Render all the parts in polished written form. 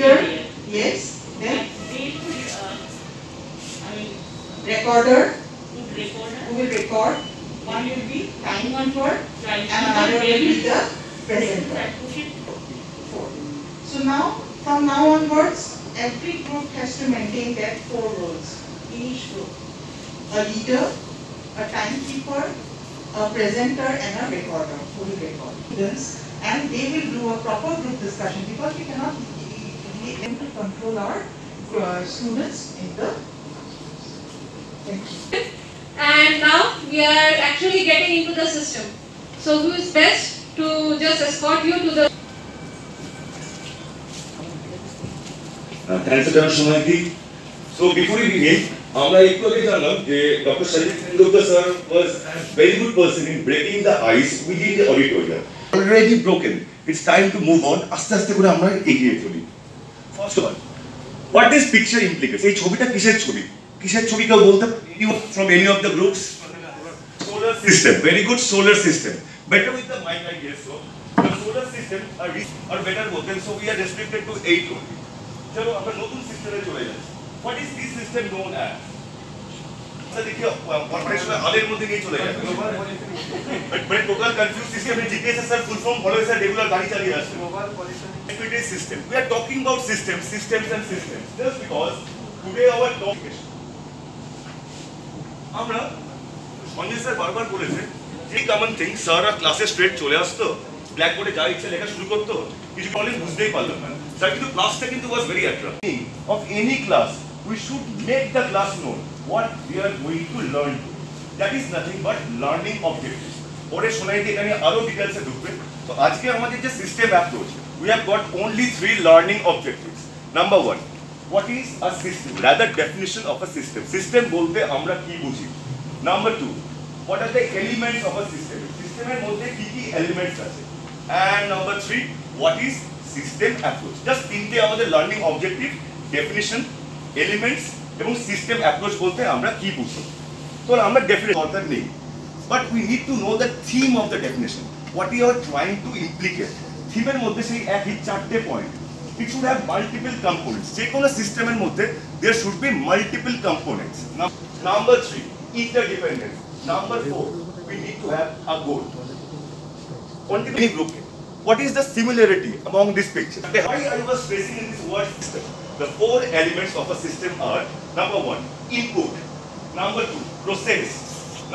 reader, yes. Then recorder, who will record. One will be time control, and another will be the presenter. So now, from now onwards, every group has to maintain their 4 roles in each group: a leader, a timekeeper, a presenter, and a recorder who will record. And they will do a proper group discussion, because we cannot be able to control our students in the. Thank you. And now we are actually getting into the system. So who is best to just escort you to the. Thanks for Shumati. So before we begin, Dr. Sanjay Tendulkar sir was a very good person in breaking the ice within the auditorium. Already broken. It's time to move on. First of all, what this picture implicates? This picture is from any of the groups? Solar system. Very good solar system. Better with the mic, I guess so. The solar system are better working, so we are restricted to 8 only. चलो अपन नोटुन system में चले जाए. What is this system known as? Sir देखिए corporation Aler मध्य नहीं चले जाए. But total confuse system में GPS sir full form follow sir regular गाड़ी चली जाती है. Mobile pollution activity system. We are talking about systems and systems. Just because today our topic. আমরা সঞ্জয় স্যার বারবার বলেছেন যে কমন থিং স্যাররা ক্লাসে স্ট্রেট চলে আসতো ব্ল্যাকবোর্ডে যা ইচ্ছা লেখা শুরু করতো কিছু প্রবলেম বুঝতেই পারলাম না স্যার কিন্তু ক্লাসটা কিন্তু was very attractive of any class we should make the class known what we are going to learn that is nothing but learning objectives পরে শোনাইতে এখানে আরো ডিটেইলসে ঢুকবে তো আজকে আমাদের যে system approach we have got only 3 learning objectives number 1 what is a system rather definition of a system system bolte amra ki bujhi number 2 what are the elements of a system system er moddhe ki ki elements ache and number 3 what is system approach just tinte amader learning objective definition elements ebong system approach bolte amra ki bujhi to amra definite order nei but we need to know the theme of the definition what you are trying to implicate theme er moddhe sei ekhi 4 point it should have multiple components. Check system and there should be multiple components. Number 3, interdependence. Number 4, we need to have a goal. What is the similarity among this picture? Why I was stressing in this word system? The 4 elements of a system are number 1, input. Number 2, process.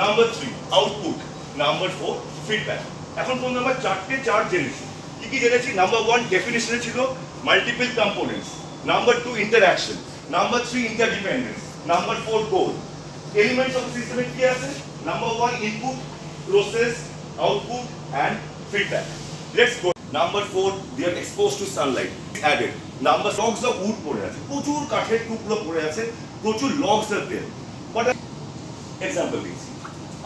Number 3, output. Number 4, feedback. এখন কোন number 4 জেনেছি কি জেনেছি number 1 ডেফিনিশনে ছিল multiple components. Number 2, interaction. Number 3, interdependence. Number 4, goal. Elements of the system ki ache? Number 1, input, process, output, and feedback. Let's go. Number 4, they are exposed to sunlight. Added. Number logs of wood pore ache. Prochur kather টুকরো pore ache. Prochur logs are there. What are example this?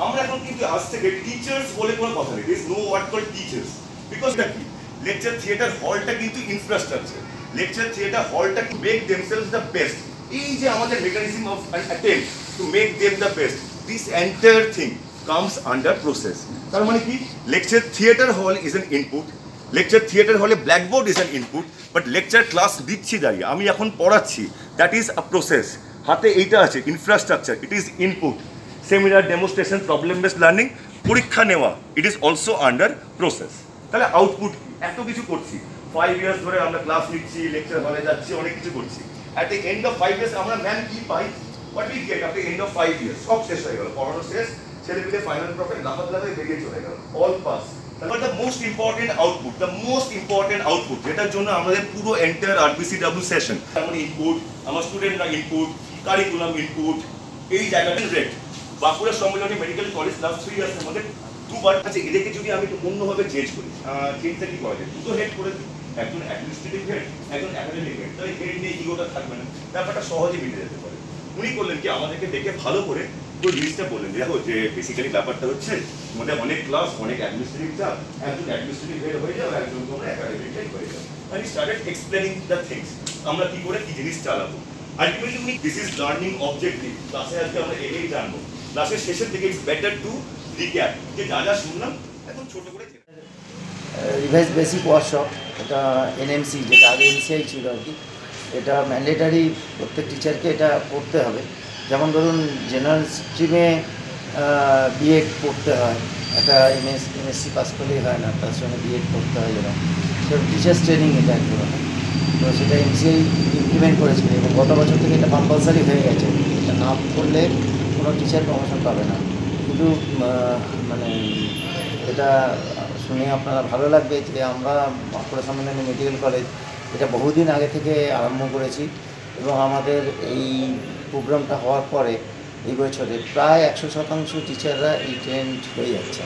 আমরা এখন কিন্তু আজ থেকে teachers বলে কোনো কথা নেই. There is no word called teachers because that lecture theater হলটা কিন্তু ইনফ্রাস্ট্রাকচার লেকচার থিয়েটার হলটা to make themselves the best এই যে আমাদের mechanism of an attempt to make them the best this entire thing comes under process তার মানে কি lecture theatre hall is an input lecture theatre হলে blackboard is an input but lecture class দিচ্ছি দাঁড়িয়ে আমি এখন পড়াচ্ছি দ্যাট ইজ আ প্রসেস হাতে এইটা আছে infrastructure it is input seminar demonstration problem based learning পরীক্ষা নেওয়া it is also under process তাহলে আউটপুট এত কিছু করছি 5 ইয়ার্স ধরে আমরা ক্লাস নিচ্ছি লেকচার হলে যাচ্ছি অনেক কিছু করছি at the end of 5 years আমরা ম্যান কি পাই what we get at the end of 5 years সব শেষ হয়ে গেল পড়ানো শেষ ছেলে পেলে ফাইনাল প্রফেট লাফাত লাফাতে বেরিয়ে চলে গেল all pass but the most important output যেটার জন্য আমাদের পুরো এন্টায়ার আরবিসিডব্লিউ সেশন আমার ইনপুট আমার স্টুডেন্টরা ইনপুট কারিকুলাম ইনপুট এই জায়গাটা rate Bankura Sammilani medical college last 3 ইয়ার্সের মধ্যে দুবার আছে এদেরকে যদি আমি একটু অন্যভাবে চেঞ্জ করি চেঞ্জটা কি করা যায় দুটো হেড করে দিই একজন অ্যাডমিনিস্ট্রেটিভ হেড একজন একাডেমিক হেড তাহলে হেড নিয়ে ইগোটা থাকবে না ব্যাপারটা সহজে মিটে যেতে পারে উনি করলেন কি আমাদেরকে দেখে ভালো করে পুরো জিনিসটা বললেন দেখো যে বেসিক্যালি ব্যাপারটা হচ্ছে আমাদের অনেক ক্লাস অনেক অ্যাডমিনিস্ট্রেটিভ চাপ একজন অ্যাডমিনিস্ট্রেটিভ হেড হয়ে যাও একজন তোমরা একাডেমিক হেড হয়ে যাও and he started explaining the things আমরা কি করে কি জিনিস চালাবো আলটিমেটলি উনি দিস ইজ লার্নিং অবজেক্টিভ ক্লাসে আজকে আমরা এই জানবো ক্লাসের শেষের দিকে ইটস বেটার টু রিক্যাপ যে যা যা শুনলাম এখন ছোট করে রিভাইজ বেসিক ওয়ার্কশপ এটা এনএমসি যেটা আগে এনসিআই ছিল আর কি এটা ম্যান্ডেটারি, প্রত্যেক টিচারকে এটা পড়তে হবে। যেমন ধরুন জেনারেল স্ট্রিমে বিএড পড়তে হয়, একটা এমএসসি পাস করলেই হয় না, তার সঙ্গে বিএড পড়তে হয় যেরকম, সেরকম টিচার্স ট্রেনিং এটা এক ধরনের। তো সেটা এমসিআই ইমপ্লিমেন্ট করেছিল এবং গত বছর থেকে এটা কম্পালসারি হয়ে গেছে। এটা না করলে কোনো টিচার প্রমোশন পাবে না। কিন্তু মানে এটা শুনে আপনারা ভালো লাগবে যে আমরা বাঁকুড়া সম্মেলনী মেডিকেল কলেজ এটা বহুদিন আগে থেকে আরম্ভ করেছি এবং আমাদের এই প্রোগ্রামটা হওয়ার পরে এই বছরে প্রায় 100% টিচাররা এই ট্রেন্ড হয়ে যাচ্ছে,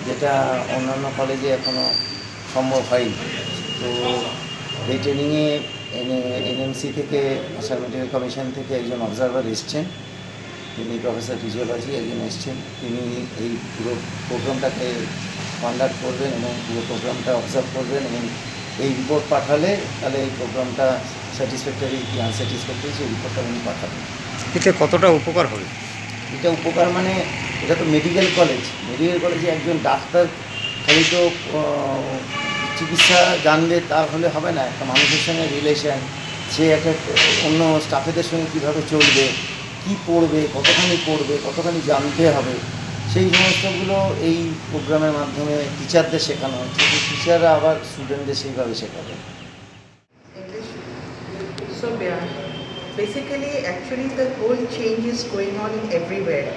যেটা অন্যান্য কলেজে এখনও সম্ভব হয়নি। তো এই ট্রেনিংয়ে এনএমসি থেকে, ন্যাশনাল মেডিকেল কমিশন থেকে একজন অবজারভার এসছেন, তিনি প্রফেসর ফিজিওলজি একজন এসছেন, তিনি এই পুরো প্রোগ্রামটাকে কন্ডাক্ট করবেন এবং পুরো প্রোগ্রামটা অবজার্ভ করবেন এবং এই রিপোর্ট পাঠালে তাহলে এই প্রোগ্রামটা স্যাটিসফ্যাক্টরি কি আনস্যাটিসফ্যাক্টরি সেই রিপোর্টটা উনি পাঠাবেন। এতে কতটা উপকার হবে? এটা উপকার মানে এটা তো মেডিকেল কলেজে একজন ডাক্তার খালি তো চিকিৎসা জানলে তাহলে হবে না, একটা মানুষের সঙ্গে রিলেশন, সে একটা অন্য স্টাফেদের সঙ্গে কীভাবে চলবে, কী পড়বে, কতখানি জানতে হবে, সেই সমস্তগুলো এই প্রোগ্রামের মাধ্যমে টিচারদের শেখানো হচ্ছে। টিচাররা আবার স্টুডেন্টদের সেইভাবে শেখাবে। So basically, actually, the whole change is going on in everywhere,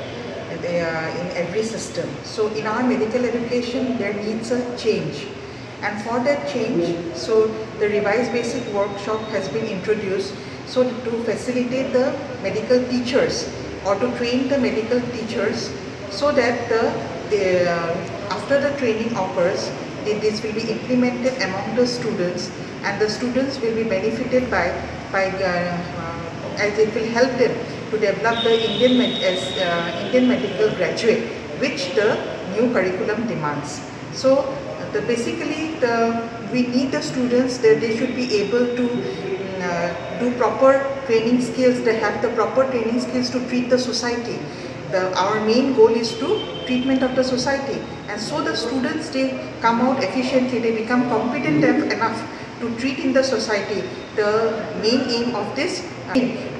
in every system. So in our medical education, there needs a change. And for that change, so the revised basic workshop has been introduced so to facilitate the medical teachers or to train the medical teachers so that after the training occurs, this will be implemented among the students and the students will be benefited by as it will help them to develop the Indian medical graduate, which the new curriculum demands. So we need the students that they should be able to do proper training skills. They have the proper training skills to treat the society. Our main goal is to treatment of the society, and so the students, they come out efficiently, they become competent enough to treat in the society. The main aim of this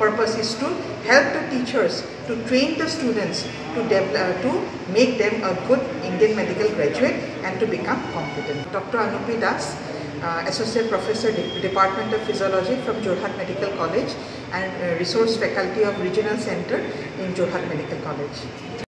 purpose is to help the teachers to train the students to make them a good Indian medical graduate and to become competent. Dr. Anupi Das, Associate Professor, Department of Physiology from Jorhat Medical College and Resource Faculty of Regional Center in Jorhat Medical College.